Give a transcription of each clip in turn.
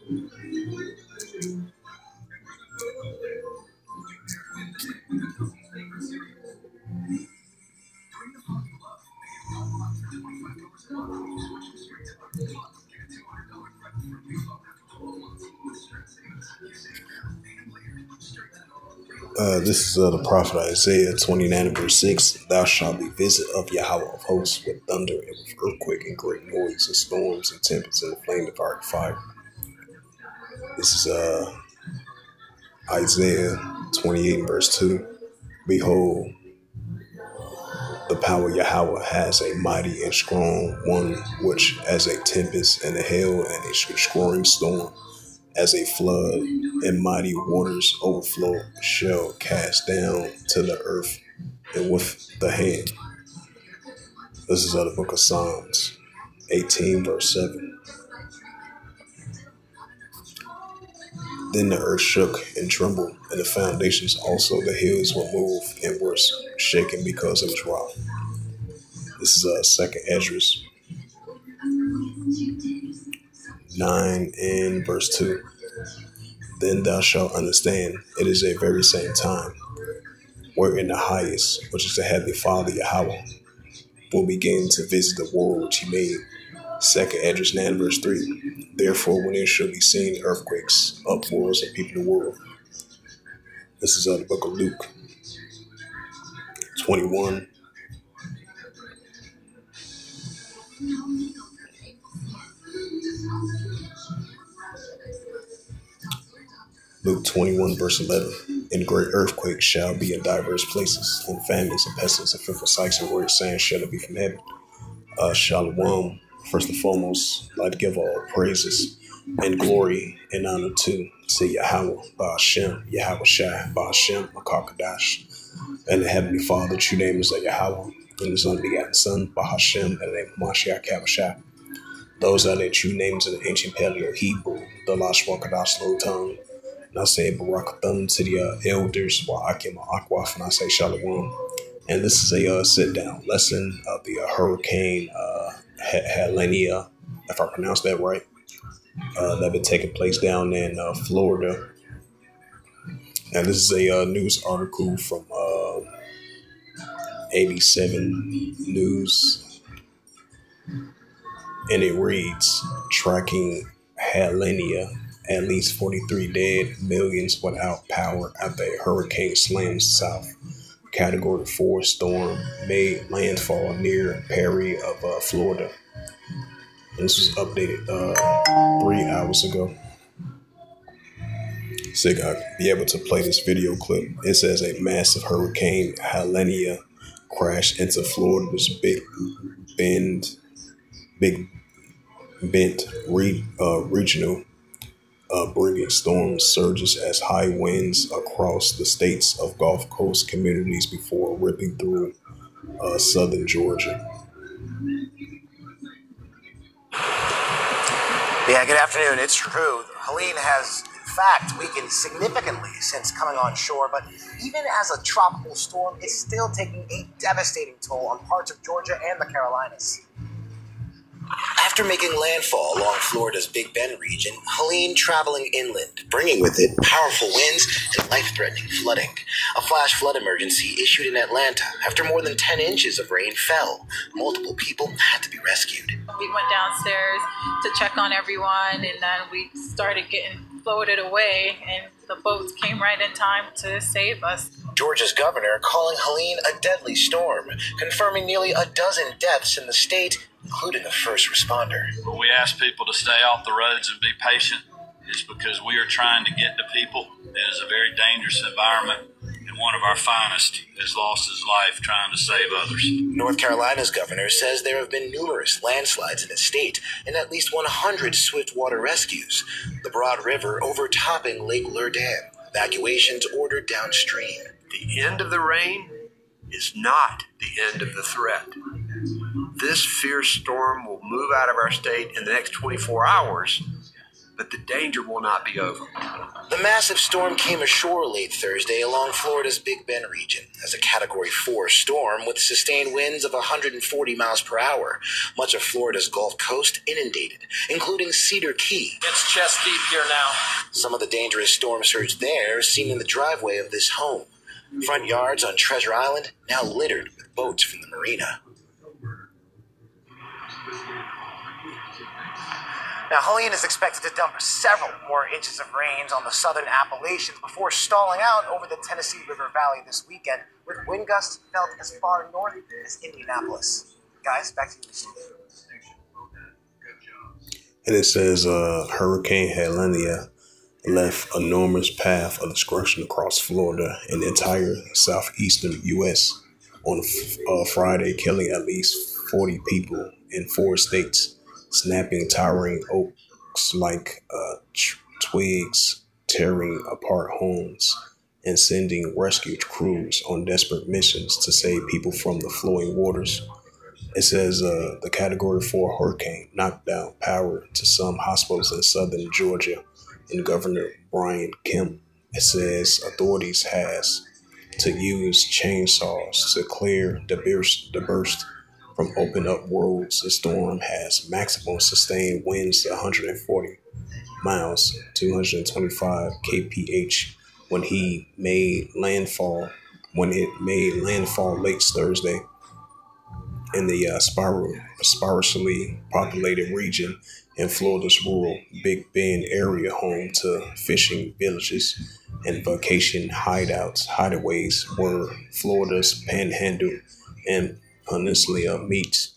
This is the prophet Isaiah 29 and verse 6. Thou shalt be visit of Yahweh of hosts with thunder and with earthquake and great noise and storms and tempests and the flame of fire. This is Isaiah 28 and verse 2. Behold, the power of Yahweh has a mighty and strong one, which as a tempest and a hail and a destroying storm, as a flood and mighty waters overflow, shall cast down to the earth and with the hand. This is out of the book of Psalms 18 verse 7. Then the earth shook and trembled, and the foundations also, the hills were moved and were shaken because it was rocked. This is 2nd Esdras 9 and verse 2. Then thou shalt understand, it is a very same time, wherein the highest, which is the heavenly Father Yahweh, will begin to visit the world which he made. 2nd Esdras 9 verse 3. Therefore, when there shall be seen earthquakes, uproars, and people in the world. This is out of the book of Luke 21. Luke 21 verse 11. And great earthquakes shall be in diverse places, and famines and pestilence and fearful sights and words saying shall it be from heaven. Shalom. First and foremost, I'd like to give all praises and glory and honor to Yahweh, Ba'ashem, Yahweh Shai, Ba'ashem, Makakadash, and the Heavenly Father. True name is Yahweh, and His unbegotten Son, Ba'ashem, and the name of Mashiach Kabashai. Those are their true names in the ancient Paleo Hebrew, the Lashwa Kadash Low Tongue. And I say Barakathum to the elders, Wa'akim Akwaf, and I say Shalom. And this is a sit-down lesson of the Hurricane Helene, if I pronounced that right, that been taking place down in Florida. And this is a news article from 87 News, and it reads, tracking Helene, at least 43 dead, millions without power after a hurricane slams south. Category 4 storm made landfall near Perry of Florida. And this was updated 3 hours ago. So you gotta be able to play this video clip. It says a massive hurricane Helene crashed into Florida's Big Bend regional, bringing storm surges as high winds across the states of Gulf Coast communities before ripping through southern Georgia. Yeah, good afternoon. It's true. Helene has, in fact, weakened significantly since coming on shore, but even as a tropical storm, it's still taking a devastating toll on parts of Georgia and the Carolinas. After making landfall along Florida's Big Bend region, Helene traveling inland, bringing with it powerful winds and life-threatening flooding. A flash flood emergency issued in Atlanta after more than 10 inches of rain fell. Multiple people had to be rescued. We went downstairs to check on everyone, and then we started getting floated away, and the boats came right in time to save us. Georgia's governor calling Helene a deadly storm, confirming nearly a dozen deaths in the state, including a first responder. When we ask people to stay off the roads and be patient, it's because we are trying to get to people. It is a very dangerous environment, and one of our finest has lost his life trying to save others. North Carolina's governor says there have been numerous landslides in the state and at least 100 swiftwater rescues. The Broad River overtopping Lake Lure Dam. Evacuations ordered downstream. The end of the rain is not the end of the threat. This fierce storm will move out of our state in the next 24 hours, but the danger will not be over. The massive storm came ashore late Thursday along Florida's Big Bend region as a Category 4 storm with sustained winds of 140 miles per hour. Much of Florida's Gulf Coast inundated, including Cedar Key. It's chest deep here now. Some of the dangerous storm surge there seen in the driveway of this home. Front yards on Treasure Island now littered with boats from the marina. Now, Helene is expected to dump several more inches of rain on the southern Appalachians before stalling out over the Tennessee River Valley this weekend, with wind gusts felt as far north as Indianapolis. Guys, back to you. And it says Hurricane Helene left an enormous path of destruction across Florida and the entire southeastern U.S. on Friday, killing at least 40 people in 4 states, snapping towering oaks like twigs, tearing apart homes, and sending rescue crews on desperate missions to save people from the flowing waters. It says the Category 4 hurricane knocked down power to some hospitals in southern Georgia, and Governor Brian Kemp, it says authorities has to use chainsaws to clear the burst from open up roads. The storm has maximum sustained winds 140 miles, 225 kph when it made landfall late Thursday in the sparsely populated region in Florida's rural Big Bend area, home to fishing villages and vacation hideaways where Florida's Panhandle and Peninsula meets.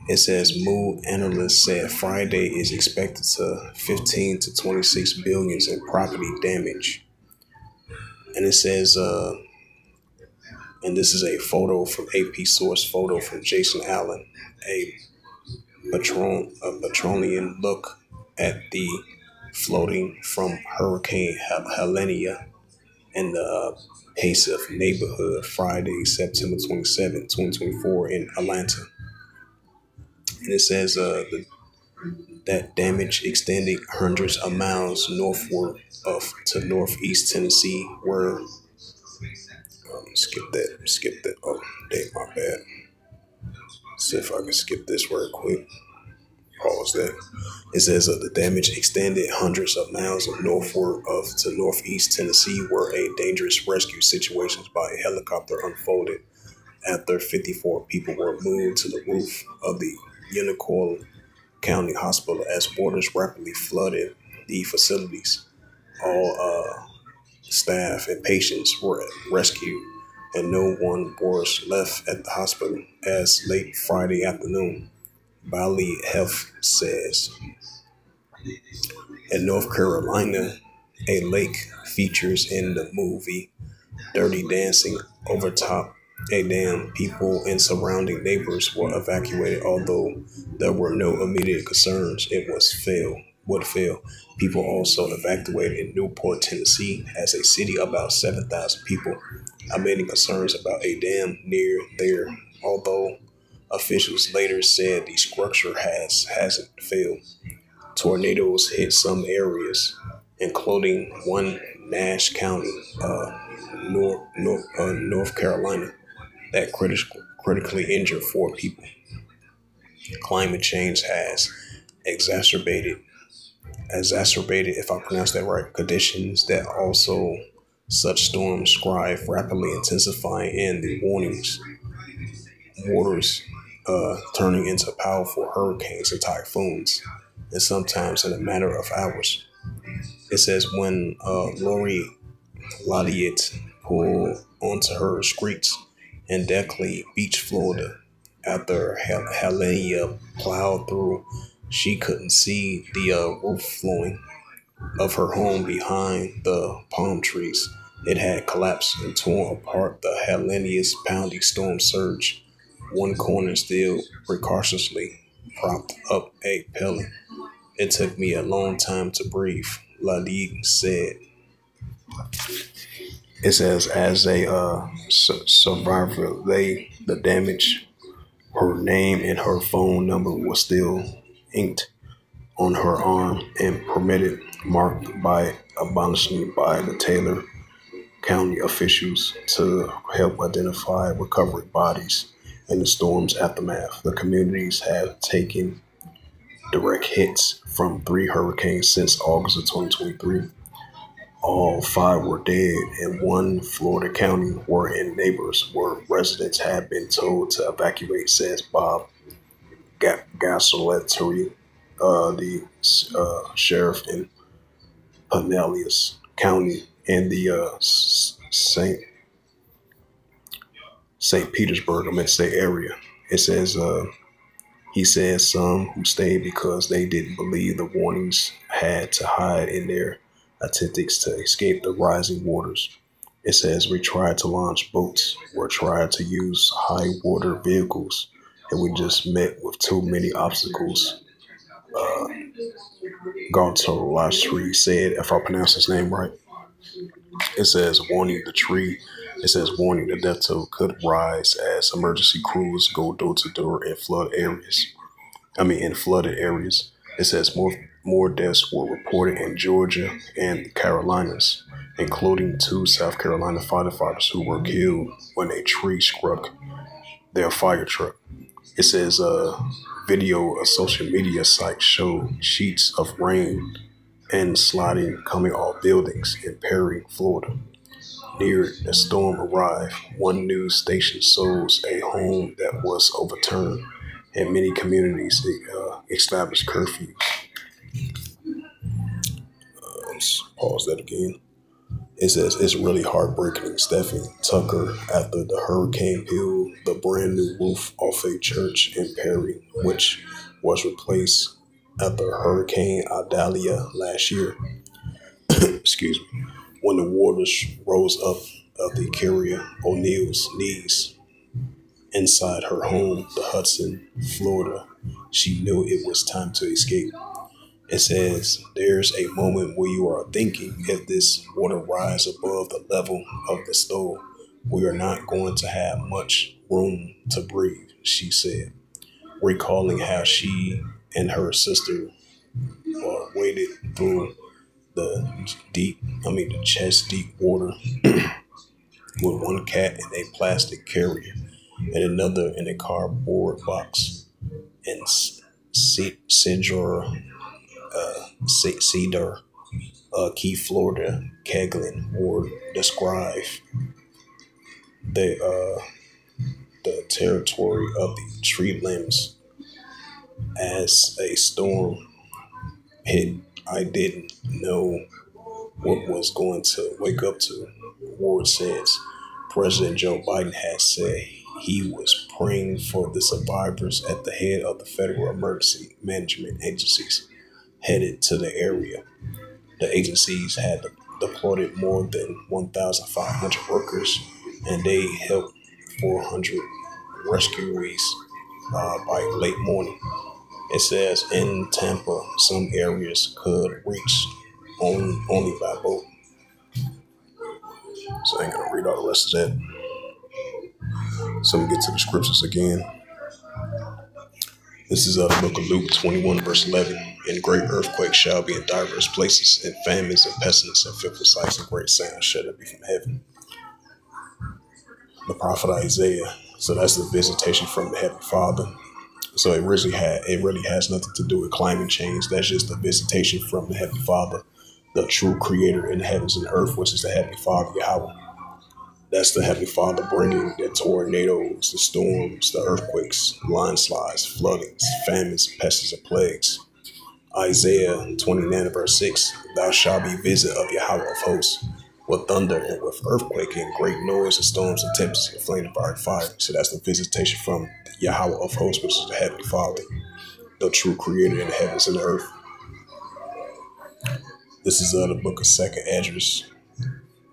It says mood analysts said Friday is expected to 15 to 26 billions in property damage. And it says, and this is a photo from AP source photo from Jason Allen, a Petroleum look at the floating from Hurricane Helene in the Pacific neighborhood Friday, September 27, 2024 in Atlanta. And it says that damage extended hundreds of miles northward to northeast Tennessee, where skip that. Oh, dang, my bad. See if I can skip this real quick. Pause that. It says the damage extended hundreds of miles northward to northeast Tennessee, where a dangerous rescue situation by a helicopter unfolded after 54 people were moved to the roof of the Unicoi County Hospital as waters rapidly flooded the facilities. All staff and patients were rescued, and no one was left at the hospital as late Friday afternoon, Valley Health says. In North Carolina, a lake features in the movie Dirty Dancing overtop a dam. People and surrounding neighbors were evacuated, although there were no immediate concerns. It would fail. People also evacuated in Newport, Tennessee, as a city about 7,000 people are many concerns about a dam near there, although officials later said the structure hasn't failed. Tornadoes hit some areas, including one Nash County, North Carolina, that critically injured 4 people. Climate change has exacerbated, if I pronounce that right, conditions that also such storms thrive, rapidly intensifying, and the waters turning into powerful hurricanes and typhoons, and sometimes in a matter of hours. It says when Lori Lafayette pulled onto her streets in Deckley Beach, Florida, after Helene plowed through, she couldn't see the roof flowing of her home behind the palm trees. It had collapsed and torn apart. The Helene's pounding storm surge. One corner still precautiously propped up a pillar. It took me a long time to breathe, Ladi said. It says as a survivor, the damage, her name and her phone number was still inked on her arm and permitted, marked by abolishment by the Taylor County officials to help identify recovery bodies in the storm's aftermath. The communities have taken direct hits from 3 hurricanes since August of 2023. All 5 were dead, and one Florida county were in neighbors where residents had been told to evacuate, says Bob Gasolettery, the sheriff in Pinellas County in the St. Petersburg, I meant to say area. It says he says some who stayed because they didn't believe the warnings had to hide in their attempts to escape the rising waters. It says we tried to launch boats, or tried to use high water vehicles, and we just met with too many obstacles. Gonto Lashri said, if I pronounce his name right. It says warning the tree. It says warning the death toll could rise as emergency crews go door to door in flooded areas. It says more deaths were reported in Georgia and the Carolinas, including 2 South Carolina firefighters who were killed when a tree struck their fire truck. It says video of social media sites show sheets of rain and sliding coming off buildings in Perry, Florida. Near the storm arrived, one news station shows a home that was overturned, and many communities established curfews. Let's pause that again. It says it's really heartbreaking. Stephanie Tucker, after the hurricane peeled the brand new roof off a church in Perry, which was replaced after Hurricane Idalia last year. Excuse me. When the waters rose up of the Carrier O'Neill's knees inside her home, the Hudson, Florida, she knew it was time to escape. It says, there's a moment where you are thinking, if this water rises above the level of the stove, we are not going to have much room to breathe, she said, recalling how she and her sister waded through the chest deep water with one cat in a plastic carrier and another in a cardboard box. And Cedar Key, Florida, Keglin Ward described the territory of the tree limbs as a storm hit. I didn't know what was going to wake up to. Ward says President Joe Biden has said he was praying for the survivors at the head of the federal emergency management agencies headed to the area. The agencies had deployed more than 1,500 workers, and they helped 400 rescuees by late morning. It says in Tampa, some areas could reach only by boat. So I ain't gonna read all the rest of that. So we get to the scriptures again. This is the book of Luke 21, verse 11. And great earthquakes shall be in diverse places, and famines and pestilence and fearful sights and great sounds shall be from heaven. The prophet Isaiah. So that's the visitation from the Heavenly Father. So it really has nothing to do with climate change. That's just a visitation from the Heavenly Father, the true creator in the heavens and earth, which is the Heavenly Father, Yahweh. That's the Heavenly Father bringing the tornadoes, the storms, the earthquakes, landslides, floodings, famines, pestilence, and plagues. Isaiah 29, verse 6, thou shalt be visit of Yahweh of hosts, with thunder and with earthquake and great noise and storms and tempests and flame and fire. So that's the visitation from Yahweh of hosts, which is the Heavenly Father, the true creator in the heavens and the earth. This is the book of 2nd Esdras,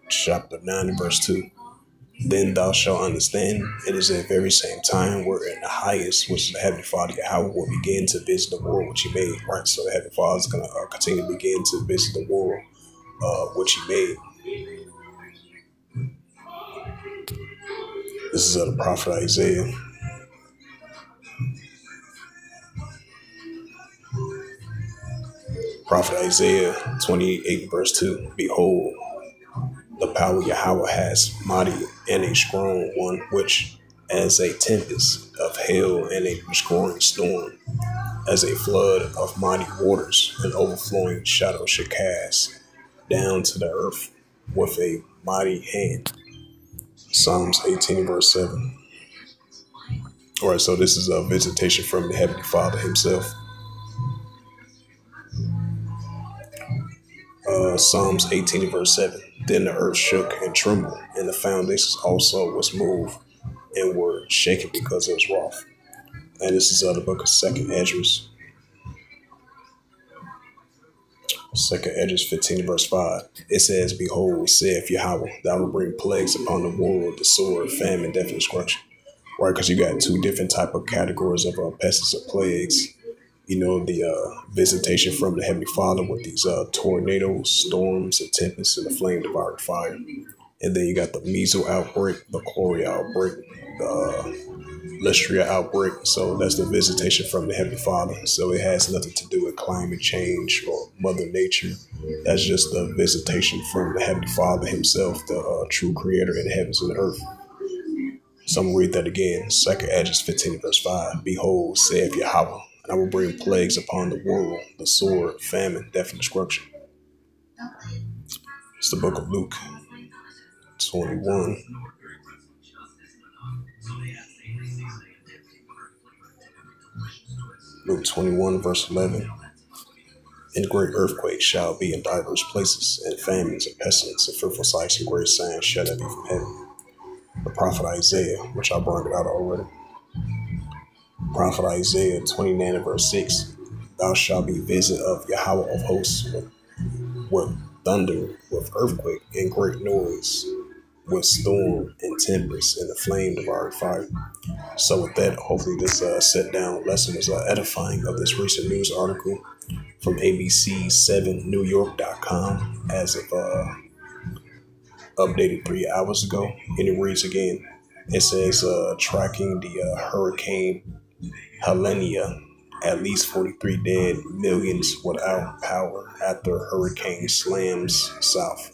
chapter 9 and verse 2. Then thou shalt understand it is the very same time wherein the highest, which is the Heavenly Father, Yahweh, will begin to visit the world which he made, right? So the Heavenly Father is going to continue to begin to visit the world which he made. This is the prophet Isaiah. Prophet Isaiah 28 verse 2. Behold, the power Yahweh has, mighty and a strong one, which as a tempest of hail and a destroying storm, as a flood of mighty waters, an overflowing shadow should cast down to the earth with a mighty hand. Psalms 18 verse 7. All right, so this is a visitation from the Heavenly Father himself. Psalms 18 verse 7. Then the earth shook and trembled, and the foundations also was moved and were shaken because of his wrath. And this is the book of Second Esdras. Second Esdras 15 verse 5. It says, Behold, saith Yahweh, thou will bring plagues upon the world, the sword, famine, death, and destruction. Right, because you got two different type of categories of pestilence and plagues. You know, the visitation from the Heavenly Father with these tornadoes, storms, and tempests, and the flame devouring fire. And then you got the measles outbreak, the cholera outbreak, the Lystria outbreak. So that's the visitation from the Heavenly Father. So it has nothing to do with climate change or Mother Nature. That's just the visitation from the Heavenly Father himself, the true creator in the heavens and the earth. So I'm going to read that again. 2 Esdras 15 verse 5. Behold, saith Yahweh, and I will bring plagues upon the world, the sword, famine, death, and destruction. It's the book of Luke 21. Luke 21 verse 11. And great earthquakes shall be in divers places, and famines and pestilence and fearful sights and great signs shall there be from heaven. The prophet Isaiah, which I brought it out already. Prophet Isaiah 29 verse 6. Thou shalt be visit of Yahweh of hosts with thunder, with earthquake and great noise, with storm and tempest and the flame devouring fire. So with that, hopefully this sit down lesson was edifying of this recent news article from ABC7NewYork.com as of updated 3 hours ago. And it reads again. It says tracking the hurricane Helene, at least 43 dead, millions without power after hurricane slams south.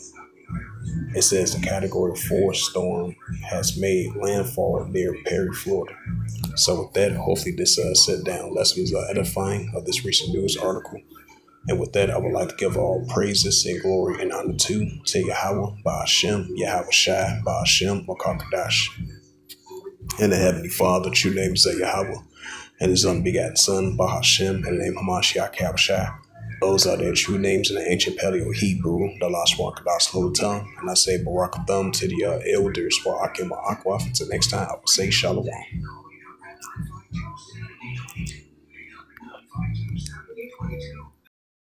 It says the Category 4 storm has made landfall near Perry, Florida. So with that, hopefully this sit-down lesson was edifying of this recent news article. And with that, I would like to give all praises and glory and honor to Yahweh, Ba'ashem, Yahweh Shai, Ba'ashem, Makakadash. And the Heavenly Father, true name is Yahweh, and his unbegotten Son, Bahashem, and the name Hamashiach Yahushua. Those are their true names in the ancient Paleo Hebrew, the last one Kadas tongue. And I say Barakathum to the elders, Barakim Akwaf. Until next time, I will say Shalom.